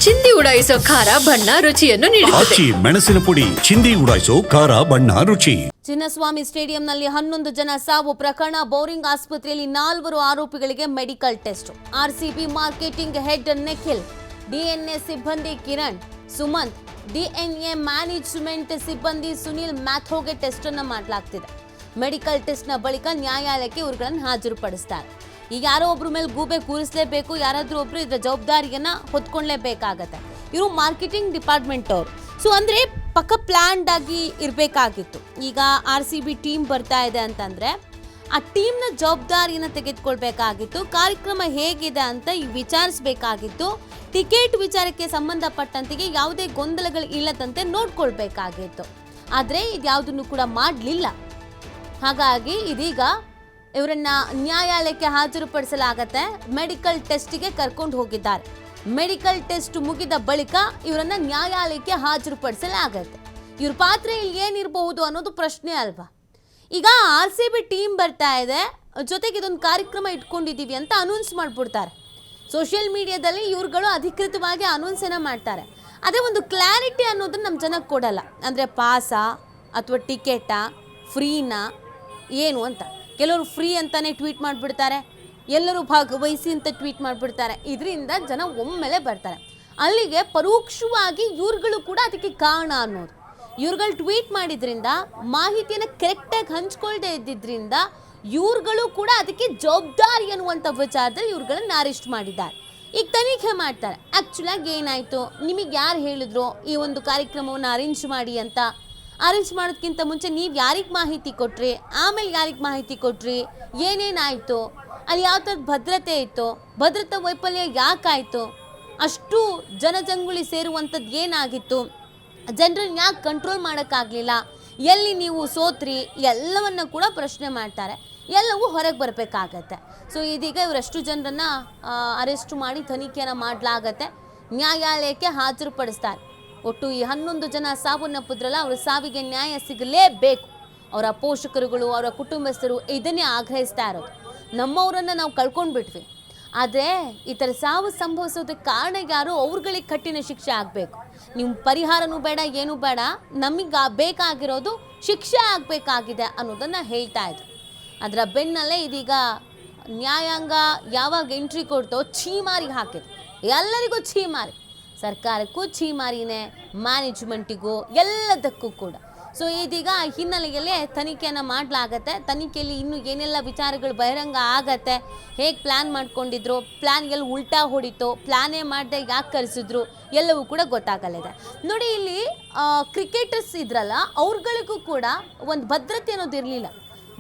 ಚಿಂದಿ ಉಡಾಯಿಸೋ ಖಾರ ಬಣ್ಣ ರುಚಿಯನ್ನು ನೀಡುತ್ತದೆ. ಆಚಿ ಮೆಣಸಿನ ಪುಡಿ ಚಿಂದಿ ಉಡಾಯಿಸೋ ಖಾರ ಬಣ್ಣ ರುಚಿ. ಚಿನ್ನಸ್ವಾಮಿ ಸ್ಟೇಡಿಯಂನಲ್ಲಿ 11 ಜನ ಸಾವು ಪ್ರಕರಣ. ಬೋರಿಂಗ್ ಆಸ್ಪತ್ರೆಯಲ್ಲಿ 4 ಆರೋಪಿಗಳಿಗೆ medical test. RCB marketing head Nikhil, DNA ಸಿಬ್ಬಂದಿ ಕಿರಣ್, ಸುಮಂತ್, ಡಿಎನ್ಎ ಮ್ಯಾನೇಜ್ಮೆಂಟ್ ಸಿಬ್ಬಂದಿ ಸುನಿಲ್ ಮ್ಯಾಥೋಗೆ ಟೆಸ್ಟ್ ಅನ್ನು ಮಾಡಲಾಗ್ತಿದೆ. ಮೆಡಿಕಲ್ ಟೆಸ್ಟ್ ನ ಬಳಿಕ ನ್ಯಾಯಾಲಯಕ್ಕೆ ಇವ್ರುಗಳನ್ನು ಹಾಜರುಪಡಿಸ್ತಾರೆ. ಈಗ ಯಾರೋ ಒಬ್ರ ಮೇಲೆ ಗೂಬೆ ಕೂರಿಸಲೇಬೇಕು, ಯಾರಾದ್ರೂ ಒಬ್ರು ಇದರ ಜವಾಬ್ದಾರಿಯನ್ನ ಹೊತ್ಕೊಳ್ಳೇಬೇಕಾಗತ್ತೆ. ಇವರು ಮಾರ್ಕೆಟಿಂಗ್ ಡಿಪಾರ್ಟ್ಮೆಂಟ್ ಅವರು. ಸೊ ಅಂದ್ರೆ ಪಕ್ಕ ಪ್ಲಾನ್ಡ್ ಆಗಿ ಇರಬೇಕಾಗಿತ್ತು. ಈಗ RCB ಟೀಮ್ ಬರ್ತಾ ಇದೆ ಅಂತಂದ್ರೆ ಆ ಟೀಮ್ನ ಜವಾಬ್ದಾರಿಯನ್ನು ತೆಗೆದುಕೊಳ್ಬೇಕಾಗಿತ್ತು. ಕಾರ್ಯಕ್ರಮ ಹೇಗಿದೆ ಅಂತ ವಿಚಾರಿಸಬೇಕಾಗಿತ್ತು. ಟಿಕೆಟ್ ವಿಚಾರಕ್ಕೆ ಸಂಬಂಧಪಟ್ಟಂತೆಗೆ ಯಾವುದೇ ಗೊಂದಲಗಳು ಇಲ್ಲದಂತೆ ನೋಡ್ಕೊಳ್ಬೇಕಾಗಿತ್ತು. ಆದರೆ ಇದ್ಯಾವುದನ್ನು ಕೂಡ ಮಾಡಲಿಲ್ಲ. ಹಾಗಾಗಿ ಇದೀಗ ಇವರನ್ನ ನ್ಯಾಯಾಲಯಕ್ಕೆ ಹಾಜರುಪಡಿಸಲಾಗತ್ತೆ. ಮೆಡಿಕಲ್ ಟೆಸ್ಟ್ಗೆ ಕರ್ಕೊಂಡು ಹೋಗಿದ್ದಾರೆ. ಮೆಡಿಕಲ್ ಟೆಸ್ಟ್ ಮುಗಿದ ಬಳಿಕ ಇವರನ್ನ ನ್ಯಾಯಾಲಯಕ್ಕೆ ಹಾಜರುಪಡಿಸಲಾಗತ್ತೆ. ಇವ್ರ ಪಾತ್ರ ಇಲ್ಲಿ ಏನಿರಬಹುದು ಅನ್ನೋದು ಪ್ರಶ್ನೆ ಅಲ್ವಾ. ಈಗ RCB ಟೀಮ್ ಬರ್ತಾ ಇದೆ, ಜೊತೆಗೆ ಇದೊಂದು ಕಾರ್ಯಕ್ರಮ ಇಟ್ಕೊಂಡಿದ್ದೀವಿ ಅಂತ ಅನೌನ್ಸ್ ಮಾಡಿಬಿಡ್ತಾರೆ. ಸೋಷಿಯಲ್ ಮೀಡಿಯಾದಲ್ಲಿ ಇವ್ರುಗಳು ಅಧಿಕೃತವಾಗಿ ಅನೌನ್ಸನ್ನು ಮಾಡ್ತಾರೆ. ಅದೇ ಒಂದು ಕ್ಲಾರಿಟಿ ಅನ್ನೋದನ್ನ ನಮ್ಮ ಜನಕ್ಕೆ ಕೊಡಲ್ಲ. ಅಂದರೆ ಪಾಸಾ ಅಥವಾ ಟಿಕೆಟಾ, ಫ್ರೀನಾ ಏನು ಅಂತ. ಕೆಲವರು ಫ್ರೀ ಅಂತಾನೆ ಟ್ವೀಟ್ ಮಾಡಿಬಿಡ್ತಾರೆ, ಎಲ್ಲರೂ ಭಾಗವಹಿಸಿ ಅಂತ ಟ್ವೀಟ್ ಮಾಡಿಬಿಡ್ತಾರೆ. ಇದರಿಂದ ಜನ ಒಮ್ಮೆಲೆ ಬರ್ತಾರೆ. ಅಲ್ಲಿಗೆ ಪರೋಕ್ಷವಾಗಿ ಇವ್ರುಗಳು ಕೂಡ ಅದಕ್ಕೆ ಕಾರಣ ಅನ್ನೋದು. ಇವ್ರುಗಳು ಟ್ವೀಟ್ ಮಾಡಿದ್ರಿಂದ, ಮಾಹಿತಿಯನ್ನು ಕರೆಕ್ಟಾಗಿ ಹಂಚ್ಕೊಳ್ದೇ ಇದ್ದಿದ್ರಿಂದ ಇವ್ರುಗಳು ಕೂಡ ಅದಕ್ಕೆ ಜವಾಬ್ದಾರಿ ಅನ್ನುವಂಥ ವಿಚಾರದಲ್ಲಿ ಇವ್ರುಗಳನ್ನ ಅರೆಸ್ಟ್ ಮಾಡಿದ್ದಾರೆ. ಈಗ ತನಿಖೆ ಮಾಡ್ತಾರೆ. ಆ್ಯಕ್ಚುಲಾಗಿ ಏನಾಯಿತು, ನಿಮಗೆ ಯಾರು ಹೇಳಿದ್ರು ಈ ಒಂದು ಕಾರ್ಯಕ್ರಮವನ್ನು ಅರೇಂಜ್ ಮಾಡಿ ಅಂತ? ಅರೇಂಜ್ ಮಾಡೋದಕ್ಕಿಂತ ಮುಂಚೆ ನೀವು ಯಾರಿಗೆ ಮಾಹಿತಿ ಕೊಟ್ರಿ, ಆಮೇಲೆ ಯಾರಿಗೆ ಮಾಹಿತಿ ಕೊಟ್ರಿ, ಏನೇನಾಯಿತು, ಅಲ್ಲಿ ಯಾವ ಥರದ ಭದ್ರತೆ ಇತ್ತು, ಭದ್ರತಾ ವೈಫಲ್ಯ ಯಾಕಾಯಿತು, ಅಷ್ಟು ಜನಜಂಗುಳಿ ಸೇರುವಂಥದ್ದು ಏನಾಗಿತ್ತು, ಜನರನ್ನ ಯಾಕೆ ಕಂಟ್ರೋಲ್ ಮಾಡೋಕ್ಕಾಗಲಿಲ್ಲ, ಎಲ್ಲಿ ನೀವು ಸೋತ್ರಿ, ಎಲ್ಲವನ್ನ ಕೂಡ ಪ್ರಶ್ನೆ ಮಾಡ್ತಾರೆ. ಎಲ್ಲವೂ ಹೊರಗೆ ಬರಬೇಕಾಗತ್ತೆ. ಸೊ ಇದೀಗ ಇವರಷ್ಟು ಜನರನ್ನು ಅರೆಸ್ಟ್ ಮಾಡಿ ತನಿಖೆಯನ್ನು ಮಾಡಲಾಗತ್ತೆ. ನ್ಯಾಯಾಲಯಕ್ಕೆ ಹಾಜರುಪಡಿಸ್ತಾರೆ. ಒಟ್ಟು ಈ 11 ಜನ ಸಾವನ್ನಪ್ಪಿದ್ರಲ್ಲ, ಅವರ ಸಾವಿಗೆ ನ್ಯಾಯ ಸಿಗಲೇಬೇಕು. ಅವರ ಪೋಷಕರುಗಳು, ಅವರ ಕುಟುಂಬಸ್ಥರು ಇದನ್ನೇ ಆಗ್ರಹಿಸ್ತಾ ಇರೋದು. ನಮ್ಮವರನ್ನು ನಾವು ಕಳ್ಕೊಂಡ್ಬಿಟ್ವಿ, ಆದರೆ ಈ ಥರ ಸಾವು ಸಂಭವಿಸೋದಕ್ಕೆ ಕಾರಣ ಯಾರು, ಅವ್ರುಗಳಿಗೆ ಕಠಿಣ ಶಿಕ್ಷೆ ಆಗಬೇಕು. ನೀವು ಪರಿಹಾರನೂ ಬೇಡ, ಏನೂ ಬೇಡ, ನಮಗೆ ಬೇಕಾಗಿರೋದು ಶಿಕ್ಷೆ ಆಗಬೇಕಾಗಿದೆ ಅನ್ನೋದನ್ನು ಹೇಳ್ತಾ ಇದ್ರು. ಅದರ ಬೆನ್ನಲ್ಲೇ ಇದೀಗ ನ್ಯಾಯಾಂಗ ಯಾವಾಗ ಎಂಟ್ರಿ ಕೊಡ್ತೋ ಛೀಮಾರಿಗೆ ಹಾಕಿದ್ರು. ಎಲ್ಲರಿಗೂ ಛೀಮಾರಿ, ಸರ್ಕಾರಕ್ಕೂ ಛೀಮಾರಿನೇ, ಮ್ಯಾನೇಜ್ಮೆಂಟಿಗೂ, ಎಲ್ಲದಕ್ಕೂ ಕೂಡ. ಸೊ ಇದೀಗ ಹಿನ್ನೆಲೆಯಲ್ಲೇ ತನಿಖೆಯನ್ನು ಮಾಡಲಾಗತ್ತೆ. ತನಿಖೆಯಲ್ಲಿ ಇನ್ನೂ ಏನೆಲ್ಲ ವಿಚಾರಗಳು ಬಹಿರಂಗ ಆಗತ್ತೆ, ಹೇಗೆ ಪ್ಲ್ಯಾನ್ ಮಾಡ್ಕೊಂಡಿದ್ರು, ಪ್ಲ್ಯಾನ್ ಎಲ್ಲಿ ಉಲ್ಟಾ ಹೊಡಿತು, ಪ್ಲ್ಯಾನೇ ಮಾಡದೆ ಯಾಕೆ ಕರೆಸಿದ್ರು, ಎಲ್ಲವೂ ಕೂಡ ಗೊತ್ತಾಗಲಿದೆ. ನೋಡಿ, ಇಲ್ಲಿ ಕ್ರಿಕೆಟರ್ಸ್ ಇದ್ರಲ್ಲ, ಅವ್ರುಗಳಿಗೂ ಕೂಡ ಒಂದು ಭದ್ರತೆ ಅನ್ನೋದು ಇರಲಿಲ್ಲ.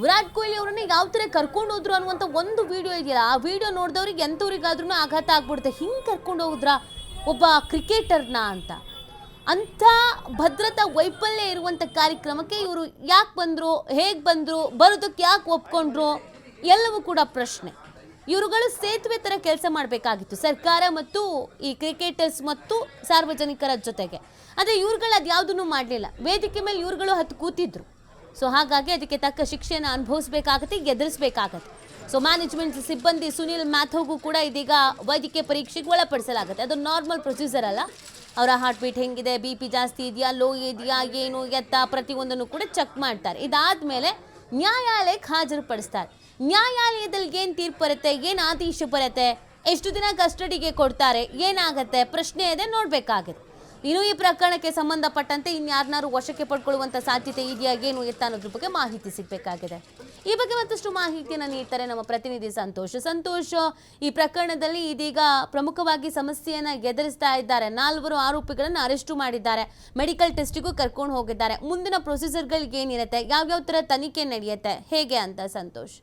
ವಿರಾಟ್ ಕೊಹ್ಲಿ ಅವರನ್ನ ಯಾವ ಥರ ಕರ್ಕೊಂಡು ಹೋದ್ರು ಅನ್ನುವಂಥ ಒಂದು ವಿಡಿಯೋ ಇದೆಯಲ್ಲ, ಆ ವಿಡಿಯೋ ನೋಡಿದವ್ರಿಗೆ ಎಂಥವ್ರಿಗಾದ್ರೂ ಆಘಾತ ಆಗ್ಬಿಡುತ್ತೆ. ಹಿಂಗೆ ಕರ್ಕೊಂಡು ಹೋದ್ರಾ ಒಬ್ಬ ಕ್ರಿಕೆಟರ್ನ ಅಂಥ ಭದ್ರತಾ ವೈಫಲ್ಯ ಇರುವಂಥ ಕಾರ್ಯಕ್ರಮಕ್ಕೆ ಇವರು ಯಾಕೆ ಬಂದರು, ಹೇಗೆ ಬಂದರು, ಬರೋದಕ್ಕೆ ಯಾಕೆ ಒಪ್ಕೊಂಡ್ರು, ಎಲ್ಲವೂ ಕೂಡ ಪ್ರಶ್ನೆ. ಇವರುಗಳು ಸೇತುವೆ ಥರ ಕೆಲಸ ಮಾಡಬೇಕಾಗಿತ್ತು, ಸರ್ಕಾರ ಮತ್ತು ಈ ಕ್ರಿಕೆಟರ್ಸ್ ಮತ್ತು ಸಾರ್ವಜನಿಕರ ಜೊತೆಗೆ. ಆದರೆ ಇವ್ರುಗಳು ಅದು ಯಾವುದನ್ನು ಮಾಡಲಿಲ್ಲ. ವೇದಿಕೆ ಮೇಲೆ ಇವ್ರುಗಳು ಹತ್ತು ಕೂತಿದ್ರು. ಸೊ ಹಾಗಾಗಿ ಅದಕ್ಕೆ ತಕ್ಕ ಶಿಕ್ಷೆಯನ್ನು ಅನುಭವಿಸಬೇಕಾಗತ್ತೆ, ಎದುರಿಸಬೇಕಾಗತ್ತೆ. ಸೊ ಮ್ಯಾನೇಜ್ಮೆಂಟ್ ಸಿಬ್ಬಂದಿ ಸುನಿಲ್ ಮ್ಯಾಥೋಗೂ ಕೂಡ ಇದೀಗ ವೈದ್ಯಕೀಯ ಪರೀಕ್ಷೆಗೆ ಒಳಪಡಿಸಲಾಗುತ್ತೆ. ಅದು ನಾರ್ಮಲ್ ಪ್ರೊಸೀಜರ್ ಅಲ್ಲ. ಅವರ ಹಾರ್ಟ್ ಬೀಟ್ ಹೆಂಗಿದೆ, BP ಜಾಸ್ತಿ ಇದೆಯಾ, ಲೋ ಇದೆಯಾ, ಏನು ಎತ್ತ, ಪ್ರತಿಯೊಂದನ್ನು ಕೂಡ ಚೆಕ್ ಮಾಡ್ತಾರೆ. ಇದಾದಮೇಲೆ ನ್ಯಾಯಾಲಯಕ್ಕೆ ಹಾಜರುಪಡಿಸ್ತಾರೆ. ನ್ಯಾಯಾಲಯದಲ್ಲಿ ಏನು ತೀರ್ಪು ಬರುತ್ತೆ, ಏನು ಆದೇಶ ಬರುತ್ತೆ, ಎಷ್ಟು ದಿನ ಕಸ್ಟಡಿಗೆ ಕೊಡ್ತಾರೆ, ಏನಾಗುತ್ತೆ, ಪ್ರಶ್ನೆ ಇದೆ, ನೋಡಬೇಕಾಗಿದೆ. ಇನ್ನು ಈ ಪ್ರಕರಣಕ್ಕೆ ಸಂಬಂಧಪಟ್ಟಂತೆ ಇನ್ಯಾರನ್ನಾರು ವಶಕ್ಕೆ ಪಡ್ಕೊಳ್ಳುವಂಥ ಸಾಧ್ಯತೆ ಇದೆಯಾ, ಏನು ಎತ್ತ ಅನ್ನೋದ್ರ ಬಗ್ಗೆ ಮಾಹಿತಿ ಸಿಗಬೇಕಾಗಿದೆ. ಈ ಬಗ್ಗೆ ಮತ್ತಷ್ಟು ಮಾಹಿತಿಯನ್ನು ನೀಡ್ತಾರೆ ನಮ್ಮ ಪ್ರತಿನಿಧಿ ಸಂತೋಷ್. ಈ ಪ್ರಕರಣದಲ್ಲಿ ಇದೀಗ ಪ್ರಮುಖವಾಗಿ ಸಮಸ್ಯೆಯನ್ನು ಎದುರಿಸ್ತಾ ಇದ್ದಾರೆ. 4 ಆರೋಪಿಗಳನ್ನು ಅರೆಸ್ಟು ಮಾಡಿದ್ದಾರೆ. ಮೆಡಿಕಲ್ ಟೆಸ್ಟಿಗೂ ಕರ್ಕೊಂಡು ಹೋಗಿದ್ದಾರೆ. ಮುಂದಿನ ಪ್ರೊಸೀಜರ್ಗಳಿಗೆ ಏನಿರುತ್ತೆ, ಯಾವ್ಯಾವ ಥರ ತನಿಖೆ ನಡೆಯುತ್ತೆ, ಹೇಗೆ ಅಂತ ಸಂತೋಷ್?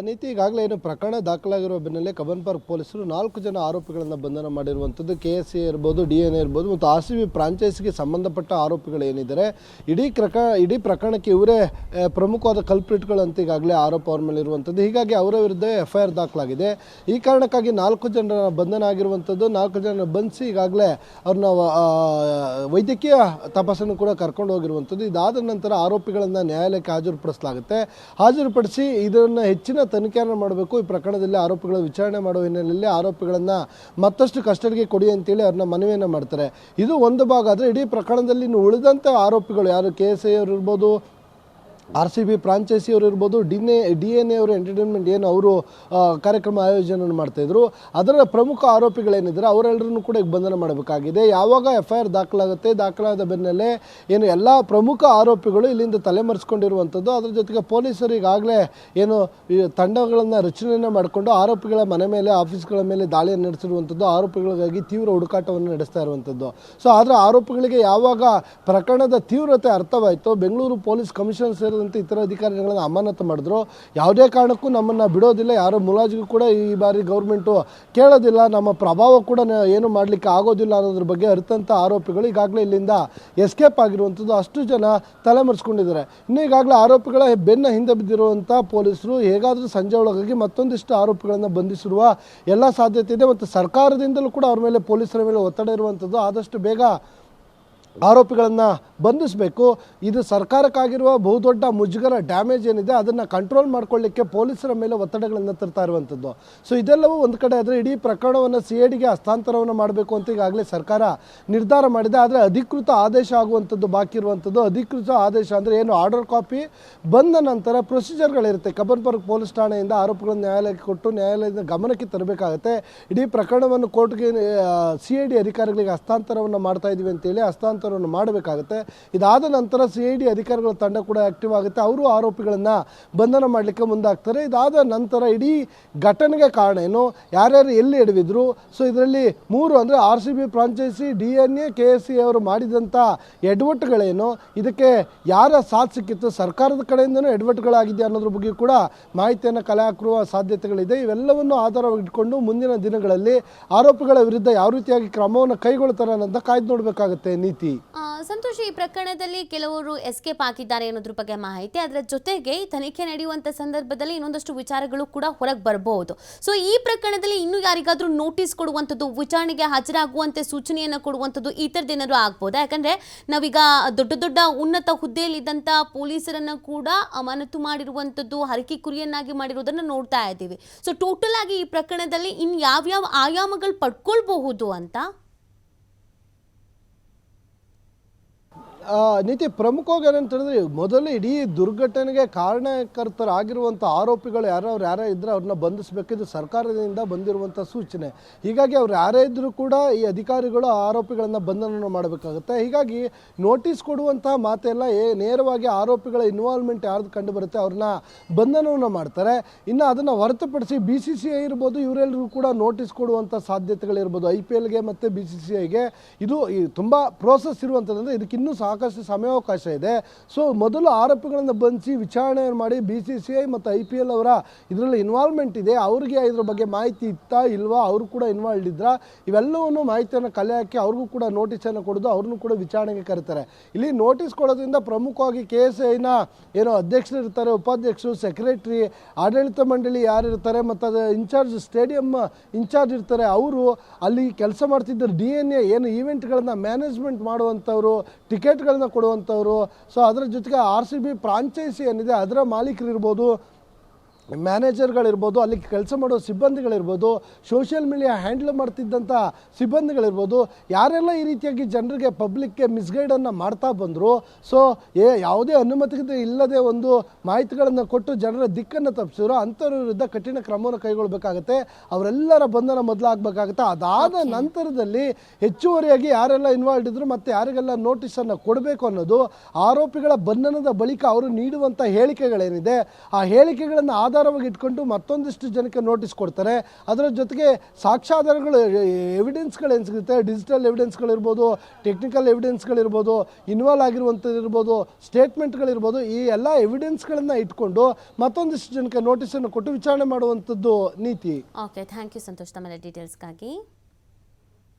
ನೀತಿ ಈಗಾಗಲೇ ಏನು ಪ್ರಕರಣ ದಾಖಲಾಗಿರುವ ಬೆನ್ನಲ್ಲೇ ಕಬ್ಬನ್ ಪಾರ್ಕ್ ಪೊಲೀಸರು 4 ಜನ ಆರೋಪಿಗಳನ್ನು ಬಂಧನ ಮಾಡಿರುವಂಥದ್ದು. KSA ಇರ್ಬೋದು, DNA ಇರ್ಬೋದು ಮತ್ತು RCB ಫ್ರಾಂಚೈಸಿಗೆ ಸಂಬಂಧಪಟ್ಟ ಆರೋಪಿಗಳು ಏನಿದ್ದಾರೆ, ಇಡೀ ಪ್ರಕರಣಕ್ಕೆ ಇವರೇ ಪ್ರಮುಖವಾದ ಕಲ್ಪ್ರಿಟ್ಗಳು ಅಂತ ಈಗಾಗಲೇ ಆರೋಪ ಅವ್ರ ಮೇಲೆ ಇರುವಂಥದ್ದು. ಹೀಗಾಗಿ ಅವರ ವಿರುದ್ಧ FIR ದಾಖಲಾಗಿದೆ. ಈ ಕಾರಣಕ್ಕಾಗಿ 4 ಜನರ ಬಂಧನ ಆಗಿರುವಂಥದ್ದು. 4 ಜನರ ಬಂಧಿಸಿ ಈಗಾಗಲೇ ಅವ್ರನ್ನ ವೈದ್ಯಕೀಯ ತಪಾಸಣೆ ಕೂಡ ಕರ್ಕೊಂಡು ಹೋಗಿರುವಂಥದ್ದು. ಇದಾದ ನಂತರ ಆರೋಪಿಗಳನ್ನು ನ್ಯಾಯಾಲಯಕ್ಕೆ ಹಾಜರುಪಡಿಸಲಾಗುತ್ತೆ. ಹಾಜರುಪಡಿಸಿ ಇದನ್ನು ಹೆಚ್ಚಿನ ಹೆಚ್ಚಿನ ತನಿಖೆಯನ್ನು ಮಾಡಬೇಕು. ಈ ಪ್ರಕರಣದಲ್ಲಿ ಆರೋಪಿಗಳ ವಿಚಾರಣೆ ಮಾಡುವ ಹಿನ್ನೆಲೆಯಲ್ಲಿ ಆರೋಪಿಗಳನ್ನು ಮತ್ತಷ್ಟು ಕಸ್ಟಡಿಗೆ ಕೊಡಿ ಅಂತೇಳಿ ಅವ್ರನ್ನ ಮನವಿಯನ್ನು ಮಾಡ್ತಾರೆ. ಇದು ಒಂದು ಭಾಗ. ಆದರೆ ಇಡೀ ಪ್ರಕರಣದಲ್ಲಿ ಇನ್ನು ಉಳಿದಂಥ ಆರೋಪಿಗಳು ಯಾರು KSI ಅವರು ಇರ್ಬೋದು, RCB ಫ್ರಾಂಚೈಸಿ ಅವರು ಇರ್ಬೋದು, DNA ಅವರು ಎಂಟರ್ಟೈನ್ಮೆಂಟ್ ಏನು ಅವರು ಕಾರ್ಯಕ್ರಮ ಆಯೋಜನೆ ಮಾಡ್ತಾಯಿದ್ರು, ಅದರ ಪ್ರಮುಖ ಆರೋಪಿಗಳೇನಿದ್ದಾರೆ ಅವರೆಲ್ಲರನ್ನು ಕೂಡ ಈಗ ಬಂಧನ ಮಾಡಬೇಕಾಗಿದೆ. ಯಾವಾಗ FIR ದಾಖಲಾಗುತ್ತೆ, ದಾಖಲಾದ ಬೆನ್ನಲ್ಲೇ ಏನು ಎಲ್ಲ ಪ್ರಮುಖ ಆರೋಪಿಗಳು ಇಲ್ಲಿಂದ ತಲೆಮರೆಸ್ಕೊಂಡಿರುವಂಥದ್ದು. ಅದ್ರ ಜೊತೆಗೆ ಪೊಲೀಸರು ಈಗಾಗಲೇ ಏನು ಈ ತಂಡಗಳನ್ನು ರಚನೆಯನ್ನು ಮಾಡಿಕೊಂಡು ಆರೋಪಿಗಳ ಮನೆ ಮೇಲೆ, ಆಫೀಸ್ಗಳ ಮೇಲೆ ದಾಳಿಯನ್ನು ನಡೆಸಿರುವಂಥದ್ದು, ಆರೋಪಿಗಳಿಗಾಗಿ ತೀವ್ರ ಹುಡುಕಾಟವನ್ನು ನಡೆಸ್ತಾ ಇರುವಂಥದ್ದು. ಸೊ ಆದರೆ ಆರೋಪಿಗಳಿಗೆ ಯಾವಾಗ ಪ್ರಕರಣದ ತೀವ್ರತೆ ಅರ್ಥವಾಯಿತು, ಬೆಂಗಳೂರು ಪೊಲೀಸ್ ಕಮಿಷನರ್ ಸೇರಿದಂತೆ ಇತರ ಅಧಿಕಾರಿಗಳನ್ನು ಅಮಾನತು ಮಾಡಿದ್ರು. ಯಾವುದೇ ಕಾರಣಕ್ಕೂ ನಮ್ಮನ್ನು ಬಿಡೋದಿಲ್ಲ, ಯಾರೋ ಮುಲಾಜಿಗೂ ಕೂಡ ಈ ಬಾರಿ ಗೌರ್ಮೆಂಟು ಕೇಳೋದಿಲ್ಲ, ನಮ್ಮ ಪ್ರಭಾವ ಕೂಡ ಏನು ಮಾಡಲಿಕ್ಕೆ ಆಗೋದಿಲ್ಲ ಅನ್ನೋದ್ರ ಬಗ್ಗೆ ಅರಿತಂಥ ಆರೋಪಿಗಳು ಈಗಾಗಲೇ ಇಲ್ಲಿಂದ ಎಸ್ಕೇಪ್ ಆಗಿರುವಂಥದ್ದು. ಅಷ್ಟು ಜನ ತಲೆಮರೆಸ್ಕೊಂಡಿದ್ದಾರೆ. ಇನ್ನು ಈಗಾಗಲೇ ಆರೋಪಿಗಳ ಬೆನ್ನ ಹಿಂದೆ ಬಿದ್ದಿರುವಂಥ ಪೊಲೀಸರು ಹೇಗಾದರೂ ಸಂಜೆ ಒಳಗಾಗಿ ಮತ್ತೊಂದಿಷ್ಟು ಆರೋಪಿಗಳನ್ನು ಬಂಧಿಸಿರುವ ಎಲ್ಲ ಸಾಧ್ಯತೆ ಇದೆ. ಮತ್ತು ಸರ್ಕಾರದಿಂದಲೂ ಕೂಡ ಅವ್ರ ಮೇಲೆ, ಪೊಲೀಸರ ಮೇಲೆ ಒತ್ತಡ ಇರುವಂಥದ್ದು. ಆದಷ್ಟು ಬೇಗ ಆರೋಪಿಗಳನ್ನು ಬಂಧಿಸಬೇಕು. ಇದು ಸರ್ಕಾರಕ್ಕಾಗಿರುವ ಬಹುದೊಡ್ಡ ಮುಜುಗರ, ಡ್ಯಾಮೇಜ್ ಏನಿದೆ ಅದನ್ನು ಕಂಟ್ರೋಲ್ ಮಾಡ್ಕೊಳ್ಳಿಕ್ಕೆ ಪೊಲೀಸರ ಮೇಲೆ ಒತ್ತಡಗಳನ್ನು ತರ್ತಾ ಇರುವಂಥದ್ದು. ಸೊ ಇದೆಲ್ಲವೂ ಒಂದು ಕಡೆ ಆದರೆ ಇಡೀ ಪ್ರಕರಣವನ್ನು CIDಗೆ ಹಸ್ತಾಂತರವನ್ನು ಮಾಡಬೇಕು ಅಂತ ಈಗಾಗಲೇ ಸರ್ಕಾರ ನಿರ್ಧಾರ ಮಾಡಿದೆ. ಆದರೆ ಅಧಿಕೃತ ಆದೇಶ ಆಗುವಂಥದ್ದು ಬಾಕಿ ಇರುವಂಥದ್ದು. ಅಧಿಕೃತ ಆದೇಶ ಅಂದರೆ ಏನು, ಆರ್ಡರ್ ಕಾಪಿ ಬಂದ ನಂತರ ಪ್ರೊಸೀಜರ್ಗಳಿರುತ್ತೆ. ಕಬ್ಬನ್ ಪಾರ್ಕ್ ಪೊಲೀಸ್ ಠಾಣೆಯಿಂದ ಆರೋಪಿಗಳನ್ನು ನ್ಯಾಯಾಲಯಕ್ಕೆ ಕೊಟ್ಟು ನ್ಯಾಯಾಲಯದ ಗಮನಕ್ಕೆ ತರಬೇಕಾಗುತ್ತೆ. ಇಡೀ ಪ್ರಕರಣವನ್ನು ಕೋರ್ಟ್ಗೆ CID ಅಧಿಕಾರಿಗಳಿಗೆ ಹಸ್ತಾಂತರವನ್ನು ಮಾಡ್ತಾ ಇದ್ದೀವಿ ಅಂತೇಳಿ ಹಸ್ತಾಂತರವನ್ನು ಮಾಡಬೇಕಾಗುತ್ತೆ. ಇದಾದ ನಂತರ CID ಅಧಿಕಾರಿಗಳ ತಂಡ ಕೂಡ ಆಕ್ಟಿವ್ ಆಗುತ್ತೆ. ಅವರು ಆರೋಪಿಗಳನ್ನು ಬಂಧನ ಮಾಡಲಿಕ್ಕೆ ಮುಂದಾಗ್ತಾರೆ. ಇದಾದ ನಂತರ ಇಡೀ ಘಟನೆಗೆ ಕಾರಣ ಏನು, ಯಾರ್ಯಾರು ಎಲ್ಲಿ ಎಡವಿದ್ರು, ಸೊ ಇದರಲ್ಲಿ 3 ಅಂದರೆ RCB ಫ್ರಾಂಚೈಸಿ, DNA, KSI ಅವರು ಮಾಡಿದಂಥ ಎಡವಟ್ಟುಗಳೇನು, ಇದಕ್ಕೆ ಯಾರ ಸಾಥ್ ಸಿಕ್ಕಿತ್ತು, ಸರ್ಕಾರದ ಕಡೆಯಿಂದನೂ ಎಡವಟ್ಟುಗಳಾಗಿದೆ ಅನ್ನೋದ್ರ ಬಗ್ಗೆ ಕೂಡ ಮಾಹಿತಿಯನ್ನು ಕಲೆ ಹಾಕುವ ಸಾಧ್ಯತೆಗಳಿದೆ. ಇವೆಲ್ಲವನ್ನು ಆಧಾರವಾಗಿಟ್ಕೊಂಡು ಮುಂದಿನ ದಿನಗಳಲ್ಲಿ ಆರೋಪಿಗಳ ವಿರುದ್ಧ ಯಾವ ರೀತಿಯಾಗಿ ಕ್ರಮವನ್ನು ಕೈಗೊಳ್ತಾರೆ ಅನ್ನೋದನ್ನ ಕಾಯ್ದು ನೋಡಬೇಕಾಗುತ್ತೆ ನೀತಿ. ಸಂತೋಷ್, ಈ ಪ್ರಕರಣದಲ್ಲಿ ಕೆಲವರು ಎಸ್ಕೇಪ್ ಆಗಿದ್ದಾರೆ ಅನ್ನೋದ್ರ ಬಗ್ಗೆ ಮಾಹಿತಿ, ಅದರ ಜೊತೆಗೆ ತನಿಖೆ ನಡೆಯುವಂಥ ಸಂದರ್ಭದಲ್ಲಿ ಇನ್ನೊಂದಷ್ಟು ವಿಚಾರಗಳು ಕೂಡ ಹೊರಗೆ ಬರಬಹುದು. ಸೊ ಈ ಪ್ರಕರಣದಲ್ಲಿ ಇನ್ನೂ ಯಾರಿಗಾದ್ರೂ ನೋಟಿಸ್ ಕೊಡುವಂಥದ್ದು, ವಿಚಾರಣೆಗೆ ಹಾಜರಾಗುವಂತೆ ಸೂಚನೆಯನ್ನು ಕೊಡುವಂಥದ್ದು, ಈ ಥರದ್ದೇನಾದ್ರು ಆಗ್ಬೋದಾ? ಯಾಕಂದರೆ ನಾವೀಗ ದೊಡ್ಡ ದೊಡ್ಡ ಉನ್ನತ ಹುದ್ದೆಯಲ್ಲಿದ್ದಂಥ ಪೊಲೀಸರನ್ನು ಕೂಡ ಅಮಾನತು ಮಾಡಿರುವಂಥದ್ದು, ಹರಕೆ ಕುರಿಯನ್ನಾಗಿ ಮಾಡಿರೋದನ್ನು ನೋಡ್ತಾ ಇದ್ದೀವಿ. ಸೊ ಟೋಟಲ್ ಆಗಿ ಈ ಪ್ರಕರಣದಲ್ಲಿ ಇನ್ನು ಯಾವ್ಯಾವ ಆಯಾಮಗಳು ಪಡ್ಕೊಳ್ಬಹುದು ಅಂತ ನೀತಿ ಪ್ರಮುಖವಾಗಿ ಏನಂತ ಹೇಳಿದ್ರೆ, ಮೊದಲು ಇಡೀ ದುರ್ಘಟನೆಗೆ ಕಾರಣಕರ್ತರಾಗಿರುವಂಥ ಆರೋಪಿಗಳು ಯಾರೋ ಇದ್ದರೆ ಅವ್ರನ್ನ ಬಂಧಿಸಬೇಕು. ಇದು ಸರ್ಕಾರದಿಂದ ಬಂದಿರುವಂಥ ಸೂಚನೆ. ಹೀಗಾಗಿ ಅವ್ರು ಯಾರೇ ಇದ್ದರೂ ಕೂಡ ಈ ಅಧಿಕಾರಿಗಳು ಆರೋಪಿಗಳನ್ನು ಬಂಧನ ಮಾಡಬೇಕಾಗುತ್ತೆ. ಹೀಗಾಗಿ ನೋಟಿಸ್ ಕೊಡುವಂಥ ಮಾತೆಲ್ಲ ನೇರವಾಗಿ ಆರೋಪಿಗಳ ಇನ್ವಾಲ್ವ್ಮೆಂಟ್ ಯಾರ್ದು ಕಂಡು ಬರುತ್ತೆ ಅವ್ರನ್ನ ಬಂಧನವನ್ನು ಮಾಡ್ತಾರೆ. ಇನ್ನು ಅದನ್ನು ಹೊರತುಪಡಿಸಿ BCCI ಇರ್ಬೋದು, ಇವರೆಲ್ಲರೂ ಕೂಡ ನೋಟಿಸ್ ಕೊಡುವಂಥ ಸಾಧ್ಯತೆಗಳಿರ್ಬೋದು. IPLಗೆ ಮತ್ತು BCCIಗೆ ಇದು ತುಂಬ ಪ್ರೋಸೆಸ್ ಇರುವಂಥದ್ದು. ಇದಕ್ಕಿನ್ನೂ ಸಾಕಷ್ಟು ಸಮಯಾವಕಾಶ ಇದೆ. ಸೊ ಮೊದಲು ಆರೋಪಿಗಳನ್ನು ಬಂಧಿಸಿ ವಿಚಾರಣೆ ಮಾಡಿ BCCI ಮತ್ತು IPL ಅವರ ಇದರಲ್ಲಿ ಇನ್ವಾಲ್ವ್ಮೆಂಟ್ ಇದೆ, ಅವ್ರಿಗೆ ಇದ್ರ ಬಗ್ಗೆ ಮಾಹಿತಿ ಇತ್ತಾ ಇಲ್ವಾ, ಅವರು ಕೂಡ ಇನ್ವಾಲ್ವ್ ಇದ್ರಾ, ಇವೆಲ್ಲವನ್ನು ಮಾಹಿತಿಯನ್ನು ಕಲೆ ಹಾಕಿ ಅವ್ರಿಗೂ ಕೂಡ ನೋಟಿಸನ್ನು ಕೊಡೋದು, ಅವ್ರನ್ನೂ ಕೂಡ ವಿಚಾರಣೆಗೆ ಕರೀತಾರೆ. ಇಲ್ಲಿ ನೋಟಿಸ್ ಕೊಡೋದ್ರಿಂದ ಪ್ರಮುಖವಾಗಿ KSIನ ಏನೋ ಅಧ್ಯಕ್ಷರು ಇರ್ತಾರೆ, ಉಪಾಧ್ಯಕ್ಷರು, ಸೆಕ್ರೆಟರಿ, ಆಡಳಿತ ಮಂಡಳಿ ಯಾರಿರ್ತಾರೆ ಮತ್ತು ಅದು ಇನ್ಚಾರ್ಜ್, ಸ್ಟೇಡಿಯಂ ಇನ್ಚಾರ್ಜ್ ಇರ್ತಾರೆ, ಅವರು ಅಲ್ಲಿ ಕೆಲಸ ಮಾಡ್ತಿದ್ದರು. DNA ಏನು ಈವೆಂಟ್ಗಳನ್ನು ಮ್ಯಾನೇಜ್ಮೆಂಟ್ ಮಾಡುವಂಥವ್ರು, ಟಿಕೆಟ್ಗಳನ್ನ ಕೊಡುವಂಥವ್ರು, ಸೊ ಅದರ ಜೊತೆಗೆ RCB ಫ್ರಾಂಚೈಸಿ ಏನಿದೆ ಅದರ ಮಾಲೀಕರಿರ್ಬೋದು, ಮ್ಯಾನೇಜರ್ಗಳಿರ್ಬೋದು, ಅಲ್ಲಿ ಕೆಲಸ ಮಾಡೋ ಸಿಬ್ಬಂದಿಗಳಿರ್ಬೋದು, ಸೋಷಿಯಲ್ ಮೀಡಿಯಾ ಹ್ಯಾಂಡಲ್ ಮಾಡ್ತಿದ್ದಂಥ ಸಿಬ್ಬಂದಿಗಳಿರ್ಬೋದು, ಯಾರೆಲ್ಲ ಈ ರೀತಿಯಾಗಿ ಜನರಿಗೆ ಪಬ್ಲಿಕ್ಗೆ ಮಿಸ್ಗೈಡನ್ನು ಮಾಡ್ತಾ ಬಂದರು, ಸೊ ಯಾವುದೇ ಅನುಮತಿ ಇಲ್ಲದೆ ಒಂದು ಮಾಹಿತಿಗಳನ್ನು ಕೊಟ್ಟು ಜನರ ದಿಕ್ಕನ್ನು ತಪ್ಪಿಸಿದ್ರು, ಅಂಥವ್ರ ವಿರುದ್ಧ ಕಠಿಣ ಕ್ರಮವನ್ನು ಕೈಗೊಳ್ಳಬೇಕಾಗತ್ತೆ. ಅವರೆಲ್ಲರ ಬಂಧನ ಮೊದಲಾಗಬೇಕಾಗುತ್ತೆ. ಅದಾದ ನಂತರದಲ್ಲಿ ಹೆಚ್ಚುವರಿಯಾಗಿ ಯಾರೆಲ್ಲ ಇನ್ವಾಲ್ವ್ ಇದ್ರು ಮತ್ತು ಯಾರಿಗೆಲ್ಲ ನೋಟಿಸನ್ನು ಕೊಡಬೇಕು ಅನ್ನೋದು ಆರೋಪಿಗಳ ಬಂಧನದ ಬಳಿಕ ಅವರು ನೀಡುವಂಥ ಹೇಳಿಕೆಗಳೇನಿದೆ ಆ ಹೇಳಿಕೆಗಳನ್ನು ಆಧಾರವಾಗಿ ಇಟ್ಕೊಂಡು ಮತ್ತೊಂದಿಷ್ಟು ಜನಕ್ಕೆ ನೋಟಿಸ್ ಕೊಡ್ತಾರೆ. ಅದರ ಜೊತೆಗೆ ಸಾಕ್ಷ್ಯಾಧಾರಗಳು, ಎವಿಡೆನ್ಸ್ಗಳು ಏನು ಸಿಗುತ್ತೆ, ಡಿಜಿಟಲ್ ಎವಿಡೆನ್ಸ್ಗಳಿರ್ಬೋದು, ಟೆಕ್ನಿಕಲ್ ಎವಿಡೆನ್ಸ್ಗಳಿರ್ಬೋದು, ಇನ್ವಾಲ್ವ್ ಆಗಿರುವಂಥದ್ದು ಇರ್ಬೋದು, ಸ್ಟೇಟ್ಮೆಂಟ್ಗಳಿರ್ಬೋದು, ಈ ಎಲ್ಲ ಎವಿಡೆನ್ಸ್ಗಳನ್ನು ಇಟ್ಕೊಂಡು ಮತ್ತೊಂದಿಷ್ಟು ಜನಕ್ಕೆ ನೋಟಿಸನ್ನು ಕೊಟ್ಟು ವಿಚಾರಣೆ ಮಾಡುವಂಥದ್ದು ನೀತಿ. ಓಕೆ, ಥ್ಯಾಂಕ್ ಯು ಸಂತೋಷ್ ತಮ್ಮ ಡೀಟೇಲ್ಸ್ಗಾಗಿ.